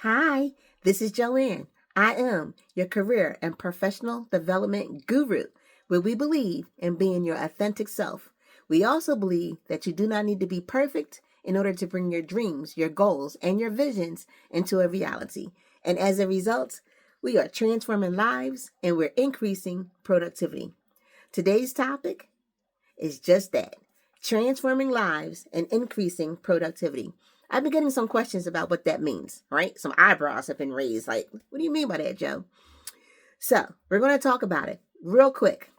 Hi, this is Joanne. I am your career and professional development guru, where we believe in being your authentic self. We also believe that you do not need to be perfect in order to bring your dreams, your goals, and your visions into a reality. And as a result, we are transforming lives and we're increasing productivity. Today's topic is just that, transforming lives and increasing productivity. I've been getting some questions about what that means, right? Some eyebrows have been raised. Like, what do you mean by that, Joe? So, we're going to talk about it real quick.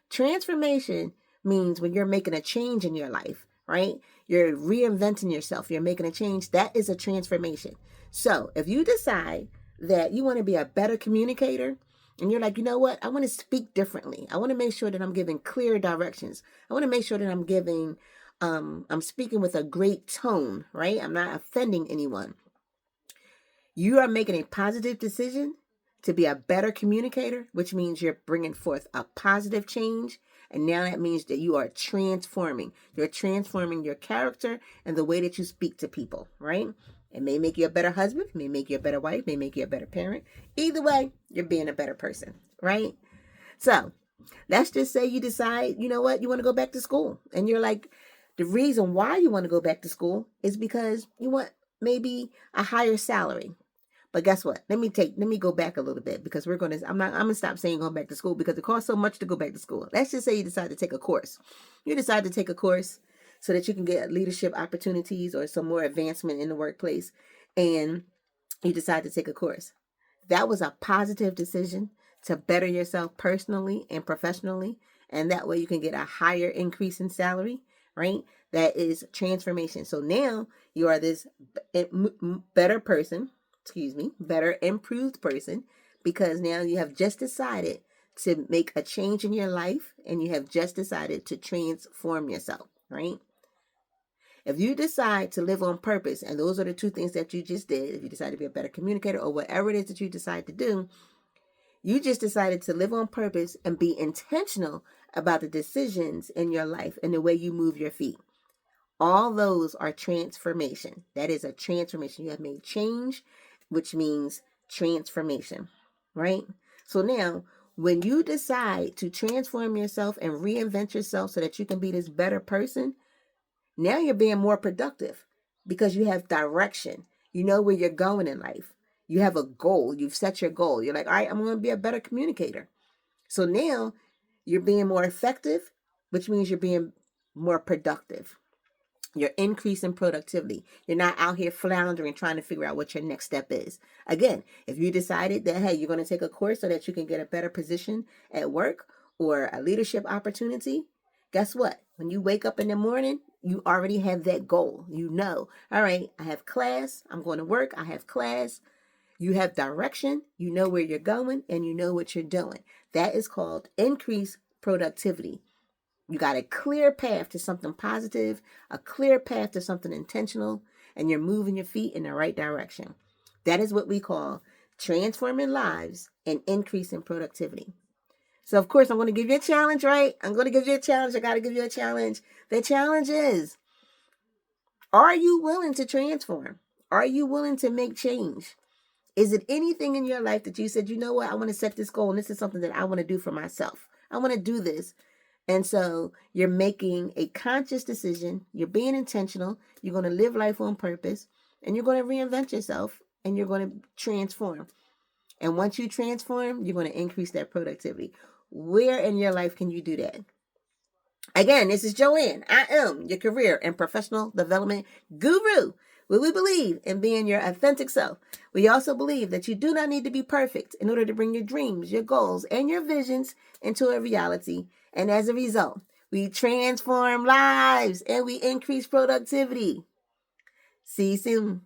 Transformation means when you're making a change in your life, right? You're reinventing yourself, you're making a change. That is a transformation. So, if you decide that you want to be a better communicator, and you're like, you know what? I want to speak differently. I want to make sure that I'm giving clear directions. I want to make sure that I'm speaking with a great tone, right? I'm not offending anyone. You are making a positive decision to be a better communicator, which means you're bringing forth a positive change. And now that means that you are transforming. You're transforming your character and the way that you speak to people, right? It may make you a better husband, may make you a better wife, may make you a better parent. Either way, you're being a better person, right? So let's just say you decide, you know what, you want to go back to school. And you're like, the reason why you want to go back to school is because you want maybe a higher salary. But guess what? Let me go back a little bit because I'm gonna stop saying going back to school because it costs so much to go back to school. Let's just say you decide to take a course. You decide to take a course so that you can get leadership opportunities or some more advancement in the workplace, and you decide to take a course. That was a positive decision to better yourself personally and professionally, and that way you can get a higher increase in salary, right? That is transformation. So now you are this better person, better improved person, because now you have just decided to make a change in your life and you have just decided to transform yourself, right? If you decide to live on purpose, and those are the two things that you just did, if you decide to be a better communicator or whatever it is that you decide to do, you just decided to live on purpose and be intentional about the decisions in your life and the way you move your feet. All those are transformation. That is a transformation. You have made change, which means transformation, right? So now, when you decide to transform yourself and reinvent yourself so that you can be this better person, now you're being more productive because you have direction. You know where you're going in life. You have a goal. You've set your goal. You're like, all right, I'm going to be a better communicator. So now you're being more effective, which means you're being more productive. You're increasing productivity. You're not out here floundering trying to figure out what your next step is. Again, if you decided that, hey, you're going to take a course so that you can get a better position at work or a leadership opportunity, guess what? When you wake up in the morning, you already have that goal. You know, all right, I have class. I'm going to work. I have class. You have direction. You know where you're going and you know what you're doing. That is called increased productivity. You got a clear path to something positive, a clear path to something intentional, and you're moving your feet in the right direction. That is what we call transforming lives and increasing productivity. So, of course, I'm going to give you a challenge, right? I'm going to give you a challenge. I got to give you a challenge. The challenge is, are you willing to transform? Are you willing to make change? Is it anything in your life that you said, you know what, I want to set this goal and this is something that I want to do for myself. I want to do this. And so you're making a conscious decision. You're being intentional. You're going to live life on purpose and you're going to reinvent yourself and you're going to transform. And once you transform, you're going to increase that productivity. Where in your life can you do that? Again, this is Joanne. I am your career and professional development guru. We believe in being your authentic self. We also believe that you do not need to be perfect in order to bring your dreams, your goals, and your visions into a reality. And as a result, we transform lives and we increase productivity. See you soon.